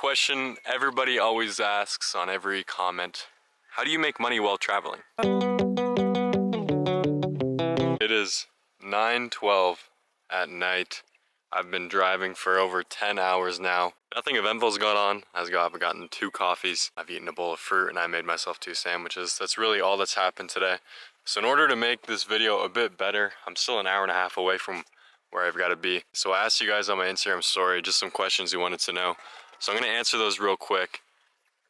question everybody always asks on every comment: how do you make money while traveling? It is 9:12 at night. I've been driving for over 10 hours now. Nothing eventful's gone on. I've gotten 2 coffees, I've eaten a bowl of fruit, and I made myself 2 sandwiches. That's really all that's happened today. So in order to make this video a bit better, I'm still an hour and a half away from where I've got to be. So I asked you guys on my Instagram story just some questions you wanted to know. So I'm gonna answer those real quick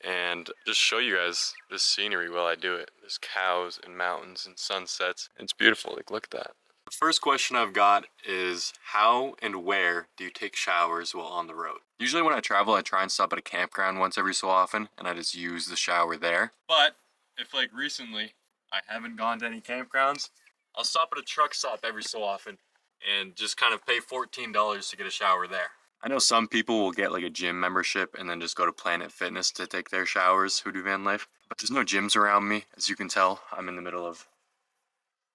and just show you guys this scenery while I do it. There's cows and mountains and sunsets. It's beautiful, like look at that. The first question I've got is, how and where do you take showers while on the road? Usually when I travel, I try and stop at a campground once every so often, and I just use the shower there. But if like recently, I haven't gone to any campgrounds, I'll stop at a truck stop every so often and just kind of pay $14 to get a shower there. I know some people will get like a gym membership and then just go to Planet Fitness to take their showers who do van life. But there's no gyms around me. As you can tell, I'm in the middle of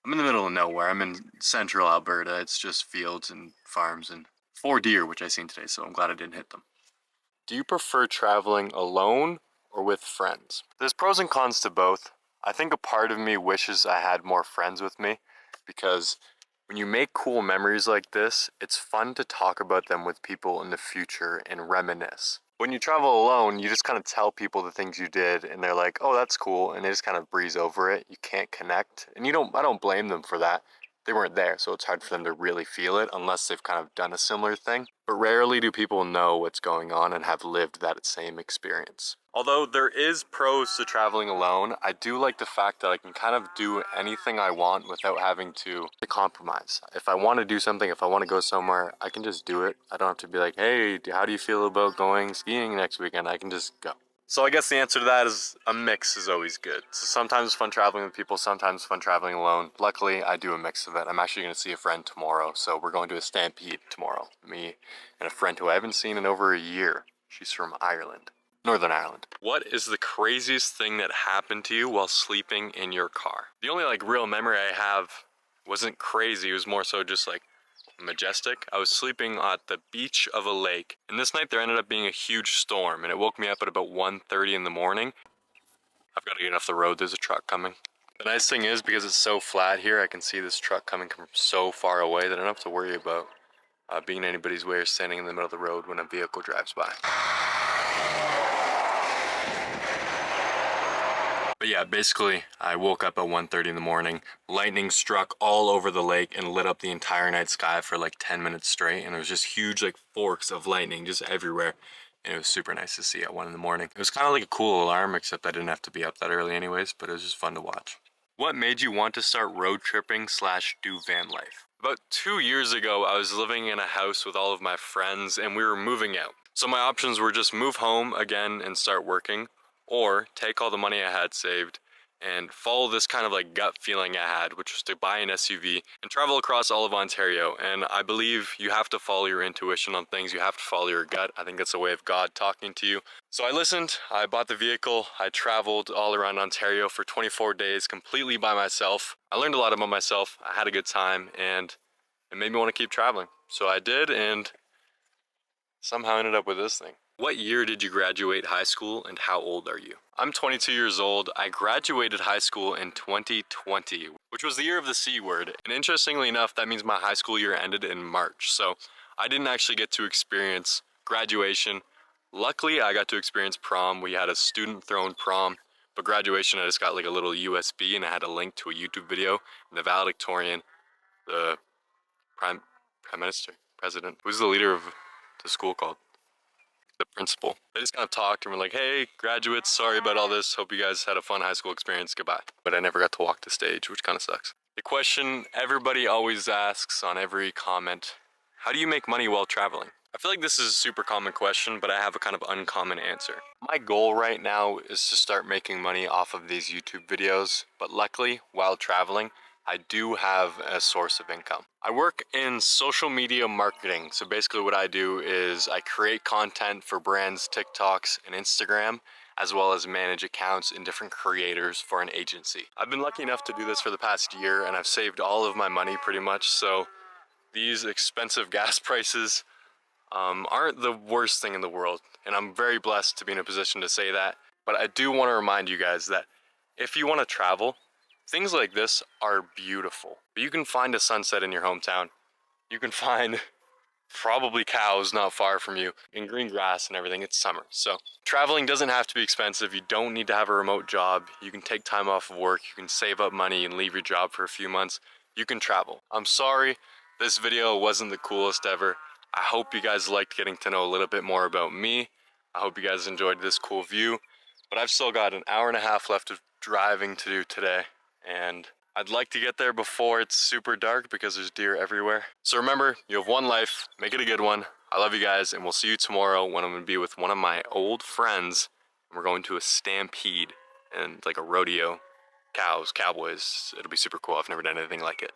nowhere. I'm in central Alberta. It's just fields and farms and 4 deer, which I seen today, so I'm glad I didn't hit them. Do you prefer traveling alone or with friends? There's pros and cons to both. I think a part of me wishes I had more friends with me, because when you make cool memories like this, it's fun to talk about them with people in the future and reminisce. When you travel alone, you just kind of tell people the things you did and they're like, oh, that's cool, and they just kind of breeze over it. You can't connect, and I don't blame them for that. They weren't there, so it's hard for them to really feel it unless they've kind of done a similar thing. But rarely do people know what's going on and have lived that same experience. Although there is pros to traveling alone, I do like the fact that I can kind of do anything I want without having to compromise. If I want to do something, if I want to go somewhere, I can just do it. I don't have to be like, hey, how do you feel about going skiing next weekend? I can just go. So I guess the answer to that is a mix is always good. So sometimes it's fun traveling with people, sometimes fun traveling alone. Luckily, I do a mix of it. I'm actually going to see a friend tomorrow, so we're going to a stampede tomorrow. Me and a friend who I haven't seen in over a year. She's from Ireland. Northern Ireland. What is the craziest thing that happened to you while sleeping in your car? The only like real memory I have wasn't crazy, it was more so just like majestic. I was sleeping at the beach of a lake, and this night there ended up being a huge storm, and it woke me up at about 1:30 in the morning. I've got to get off the road, there's a truck coming. The nice thing is, because it's so flat here, I can see this truck coming from so far away that I don't have to worry about being in anybody's way or standing in the middle of the road when a vehicle drives by. But yeah, basically, I woke up at 1:30 in the morning. Lightning struck all over the lake and lit up the entire night sky for like 10 minutes straight. And it was just huge like forks of lightning just everywhere. And it was super nice to see at 1 in the morning. It was kind of like a cool alarm, except I didn't have to be up that early anyways, but it was just fun to watch. What made you want to start road tripping / do van life? About 2 years ago, I was living in a house with all of my friends and we were moving out. So my options were just move home again and start working, or take all the money I had saved and follow this kind of like gut feeling I had, which was to buy an SUV and travel across all of Ontario. And I believe you have to follow your intuition on things. You have to follow your gut. I think that's a way of God talking to you. So I listened, I bought the vehicle, I traveled all around Ontario for 24 days completely by myself. I learned a lot about myself, I had a good time, and it made me want to keep traveling. So I did, and somehow ended up with this thing. What year did you graduate high school and how old are you? I'm 22 years old. I graduated high school in 2020, which was the year of the C word. And interestingly enough, that means my high school year ended in March. So I didn't actually get to experience graduation. Luckily, I got to experience prom. We had a student thrown prom, but graduation, I just got like a little USB and I had a link to a YouTube video. And the valedictorian, the prime minister, president, who's the leader of the school called? The principal. They just kind of talked and were like, hey, graduates, sorry about all this. Hope you guys had a fun high school experience. Goodbye. But I never got to walk the stage, which kind of sucks. The question everybody always asks on every comment: how do you make money while traveling? I feel like this is a super common question, but I have a kind of uncommon answer. My goal right now is to start making money off of these YouTube videos, but luckily, while traveling, I do have a source of income. I work in social media marketing. So basically what I do is I create content for brands, TikToks and Instagram, as well as manage accounts and different creators for an agency. I've been lucky enough to do this for the past year and I've saved all of my money pretty much. So these expensive gas prices, aren't the worst thing in the world. And I'm very blessed to be in a position to say that. But I do want to remind you guys that if you want to travel, things like this are beautiful. You can find a sunset in your hometown. You can find probably cows not far from you in green grass and everything. It's summer. So traveling doesn't have to be expensive. You don't need to have a remote job. You can take time off of work. You can save up money and leave your job for a few months. You can travel. I'm sorry this video wasn't the coolest ever. I hope you guys liked getting to know a little bit more about me. I hope you guys enjoyed this cool view. But I've still got an hour and a half left of driving to do today. And I'd like to get there before it's super dark because there's deer everywhere. So remember, you have one life, make it a good one. I love you guys, and we'll see you tomorrow when I'm gonna be with one of my old friends. And we're going to a stampede and like a rodeo. Cows, cowboys, it'll be super cool. I've never done anything like it.